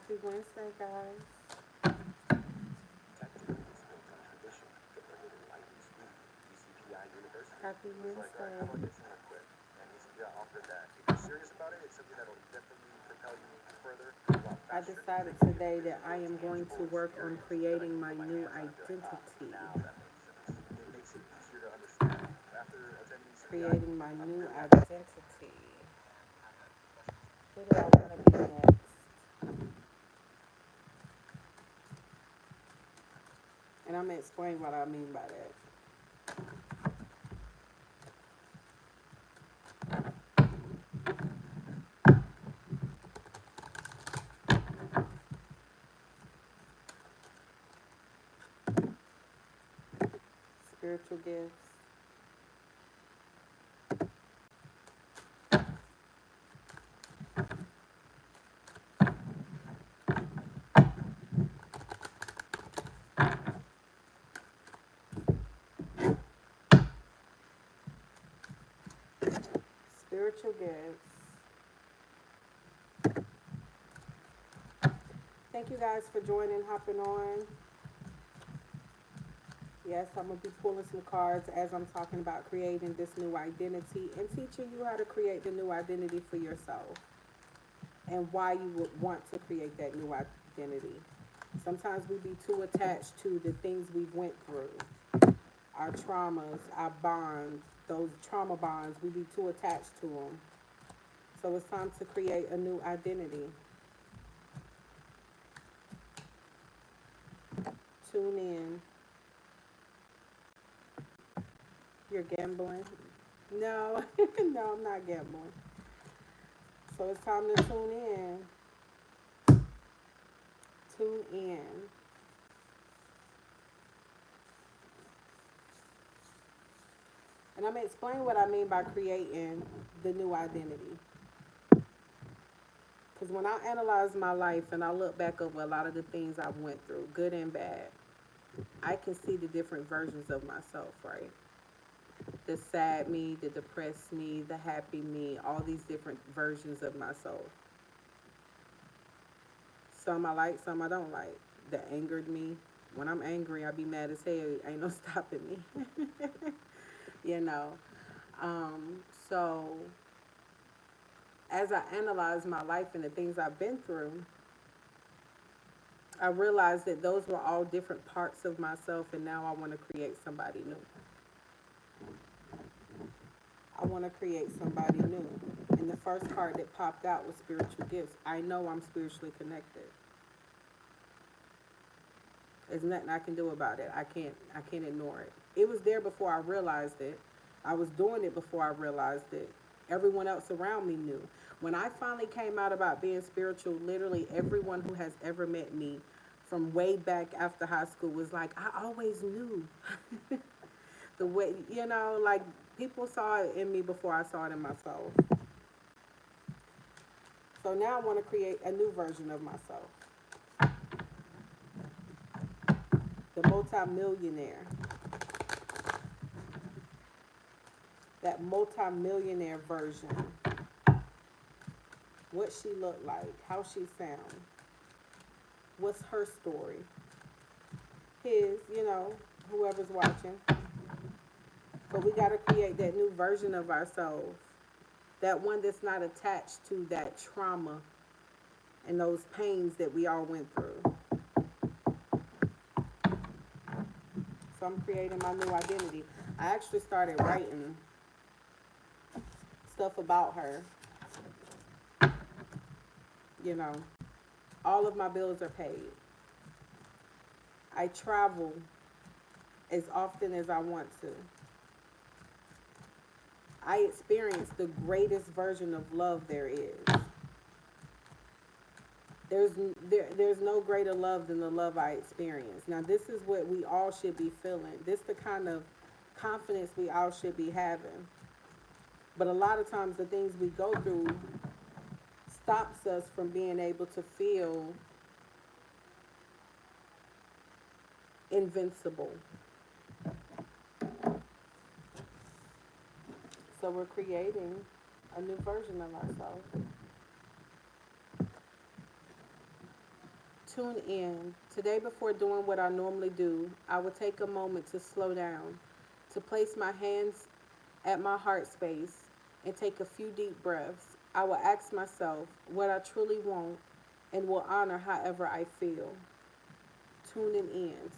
Happy Wednesday, guys. Happy Wednesday. I decided today that I am going to work on creating my new identity. Creating my new identity. Who do I want to be next? And I'm going to explain what I mean by that. Spiritual gifts. Spiritual gifts. Thank you guys for joining, hopping on. Yes, I'm going to be pulling some cards as I'm talking about creating this new identity and teaching you how to create the new identity for yourself and why you would want to create that new identity. Sometimes we be too attached to the things we went through, our traumas, our bonds, those trauma bonds, we be too attached to them. So it's time to create a new identity. Tune in. You're gambling? No, no, I'm not gambling. So it's time to tune in. Tune in. And I'm going to explain what I mean by creating the new identity. Because when I analyze my life and I look back over a lot of the things I went through, good and bad, I can see the different versions of myself, right? The sad me, the depressed me, the happy me, all these different versions of myself. Some I like, some I don't like. That angered me. When I'm angry, I be mad as hell. Ain't no stopping me. you know. So as I analyze my life and the things I've been through, I realized that those were all different parts of myself, and now I want to create somebody new. I want to create somebody new. And the first card that popped out was spiritual gifts. I know I'm spiritually connected. There's nothing I can do about it. I can't ignore it. It was there before I realized it. I was doing it before I realized it. Everyone else around me knew. When I finally came out about being spiritual, literally everyone who has ever met me from way back after high school was like, I always knew. The way, like people saw it in me before I saw it in myself. So now I want to create a new version of myself. The multimillionaire. That multimillionaire version. What she looked like, how she sound, what's her story, his, whoever's watching. But we got to create that new version of ourselves, that one that's not attached to that trauma and those pains that we all went through. So I'm creating my new identity. I actually started writing stuff about her. All of my bills are paid. I travel as often as I want to. I experience the greatest version of love there is. There's no greater love than the love I experience. Now, this is what we all should be feeling. This is the kind of confidence we all should be having. But a lot of times the things we go through stops us from being able to feel invincible. So we're creating a new version of ourselves. Tune in. Today, before doing what I normally do, I will take a moment to slow down, to place my hands at my heart space, and take a few deep breaths. I will ask myself what I truly want and will honor however I feel. Tuning in.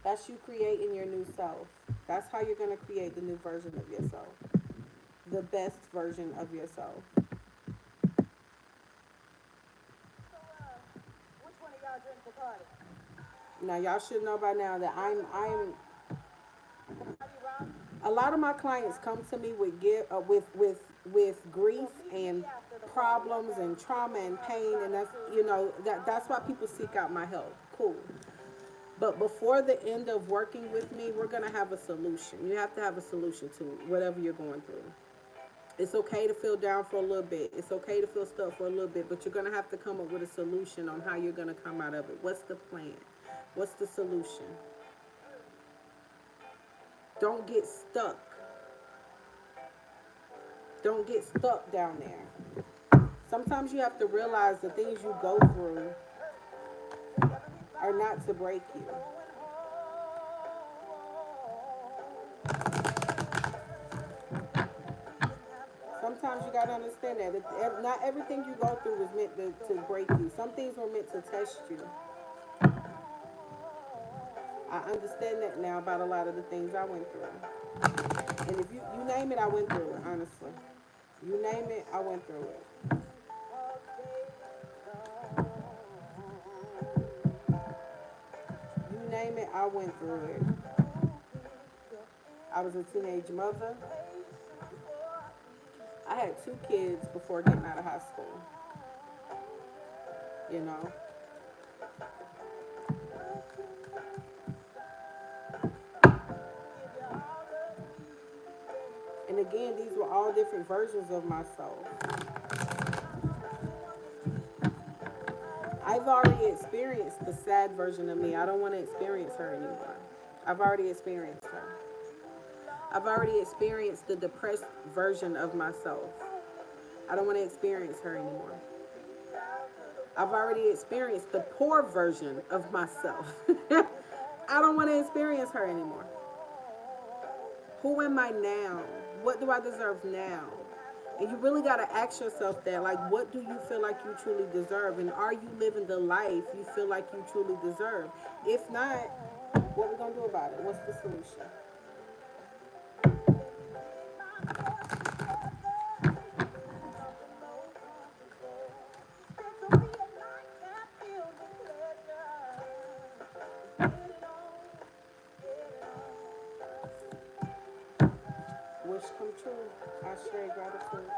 That's you creating your new self. That's how you're going to create the new version of yourself, the best version of yourself. Now y'all should know by now that I'm a lot of my clients come to me with with grief and problems and trauma and pain, and that's, you know, that's why people seek out my help. Cool. But before the end of working with me, we're gonna have a solution. You have to have a solution to whatever you're going through. It's okay to feel down for a little bit. It's okay to feel stuck for a little bit, but you're going to have to come up with a solution on how you're going to come out of it. What's the plan? What's the solution? Don't get stuck. Don't get stuck down there. Sometimes you have to realize the things you go through are not to break you. Sometimes you got to understand that not everything you go through was meant to break you. Some things were meant to test you. I understand that now about a lot of the things I went through. And if you name it, I went through it, honestly. You name it, I went through it. You name it, I went through it. I was a teenage mother. I had 2 kids before getting out of high school. You know. And again, these were all different versions of myself. I've already experienced the sad version of me. I don't want to experience her anymore. I've already experienced her. I've already experienced the depressed version of myself. I don't want to experience her anymore. I've already experienced the poor version of myself. I don't want to experience her anymore. Who am I now? What do I deserve now? And you really got to ask yourself that, like, what do you feel like you truly deserve? And are you living the life you feel like you truly deserve? If not, what are we going to do about it? What's the solution? Wish come true. I share gratitude.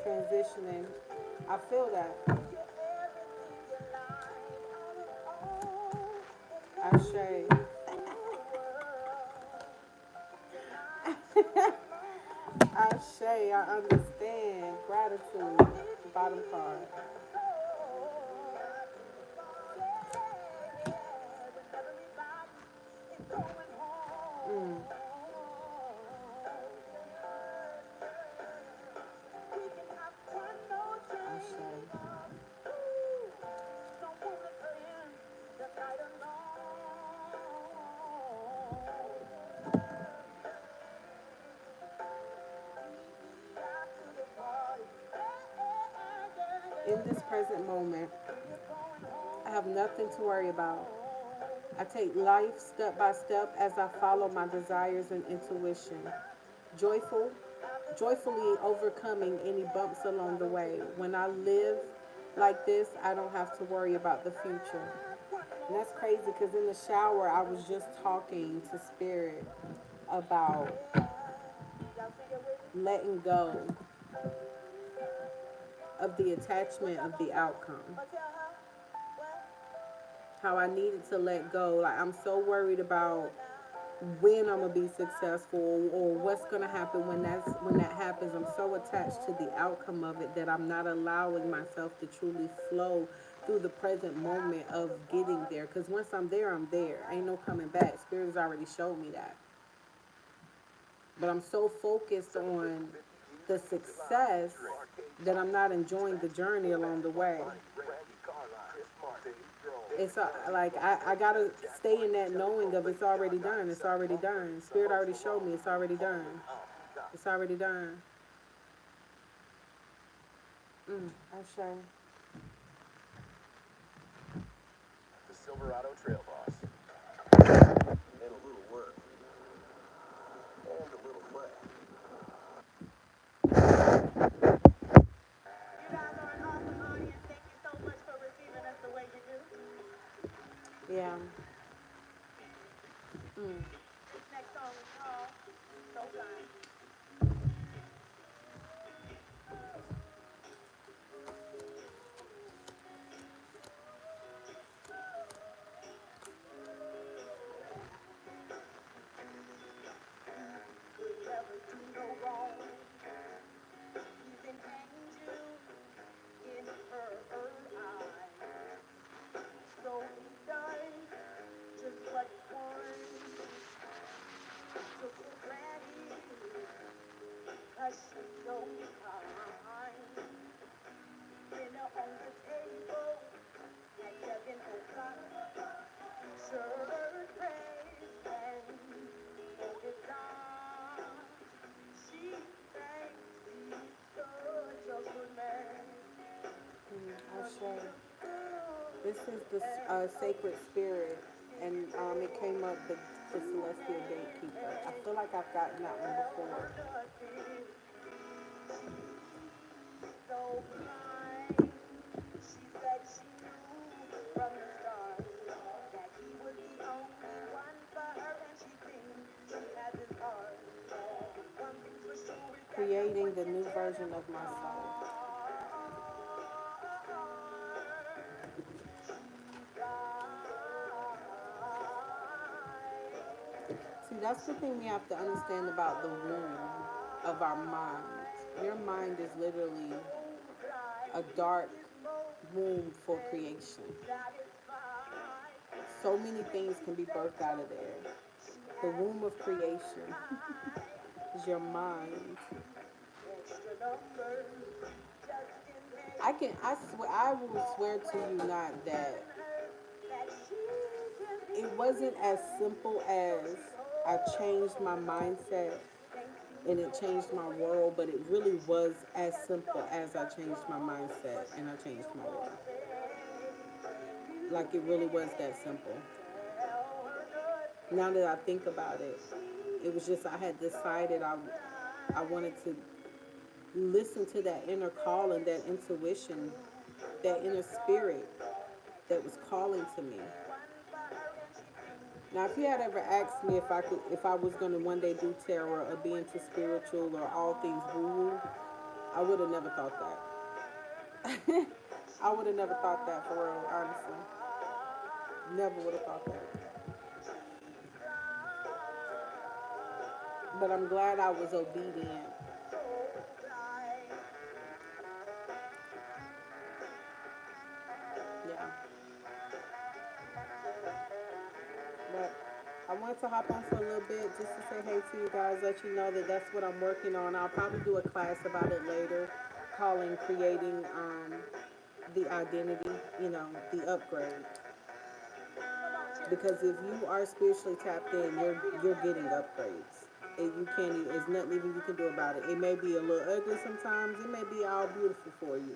Transitioning. I feel that. I share. I share. I understand. Gratitude. Bottom card. In this present moment, I have nothing to worry about. I take life step by step as I follow my desires and intuition, joyfully overcoming any bumps along the way. When I live like this, I don't have to worry about the future. And that's crazy because in the shower, I was just talking to Spirit about letting go of the attachment of the outcome. How I needed to let go. Like, I'm so worried about when I'm gonna be successful or what's gonna happen when that happens. I'm so attached to the outcome of it that I'm not allowing myself to truly flow through the present moment of getting there. Because once I'm there, I'm there. Ain't no coming back. Spirit has already showed me that. But I'm so focused on the success that I'm not enjoying the journey along the way. It's like I gotta stay in that knowing of it's already done. It's already done. Spirit already showed me it's already done. It's already done. I sure. The Silverado Trail Boss. And a little work. And a little play. You guys are an awesome audience. Thank you so much for receiving us the way you do. Yeah. This next song is called So Blind. Could never do no wrong. Even angel in her eyes. So done just what one took for granted. 'Cause she's so kind. Dinner on the table at 7 o'clock. Served praise and focused on. She thanks he's such a good man. I sure. This is the sacred spirit, and it came up the celestial gatekeeper. I feel like I've gotten that one before. So blind. She said she knew from the start that he was the only one for her, and she thinks she has his heart. One thing's for sure is that Creating the new version of my soul. See, that's the thing we have to understand about the womb of our minds. Your mind is literally a dark womb for creation. So many things can be birthed out of there. The womb of creation is your mind. I will swear to you not that it wasn't as simple as I changed my mindset and it changed my world, but it really was as simple as I changed my mindset and I changed my world. Like it really was that simple. Now that I think about it, it was just I had decided I wanted to listen to that inner call and that intuition, that inner spirit that was calling to me. Now, if you had ever asked me if I was going to one day do tarot or be into spiritual or all things woo, I would have never thought that. I would have never thought that for real, honestly. Never would have thought that. But I'm glad I was obedient. Yeah. But I wanted to hop on for a little bit just to say hey to you guys, let you know that that's what I'm working on. I'll probably do a class about it later, calling creating the identity, the upgrade. Because if you are spiritually tapped in, you're getting upgrades. You can't. There's nothing even you can do about it. It may be a little ugly sometimes. It may be all beautiful for you.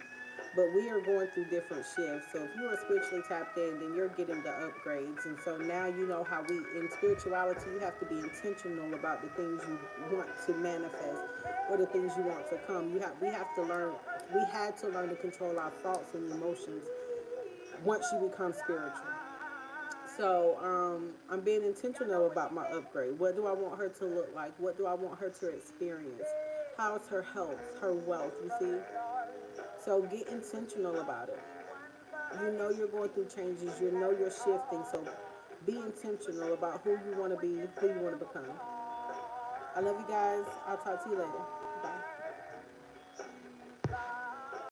But we are going through different shifts. So if you are spiritually tapped in, then you're getting the upgrades. And so now you know how in spirituality, you have to be intentional about the things you want to manifest or the things you want to come. We had to learn to control our thoughts and emotions once you become spiritual. So I'm being intentional about my upgrade. What do I want her to look like? What do I want her to experience? How's her health, her wealth, you see? So get intentional about it. You know you're going through changes. You know you're shifting. So be intentional about who you want to be, who you want to become. I love you guys. I'll talk to you later.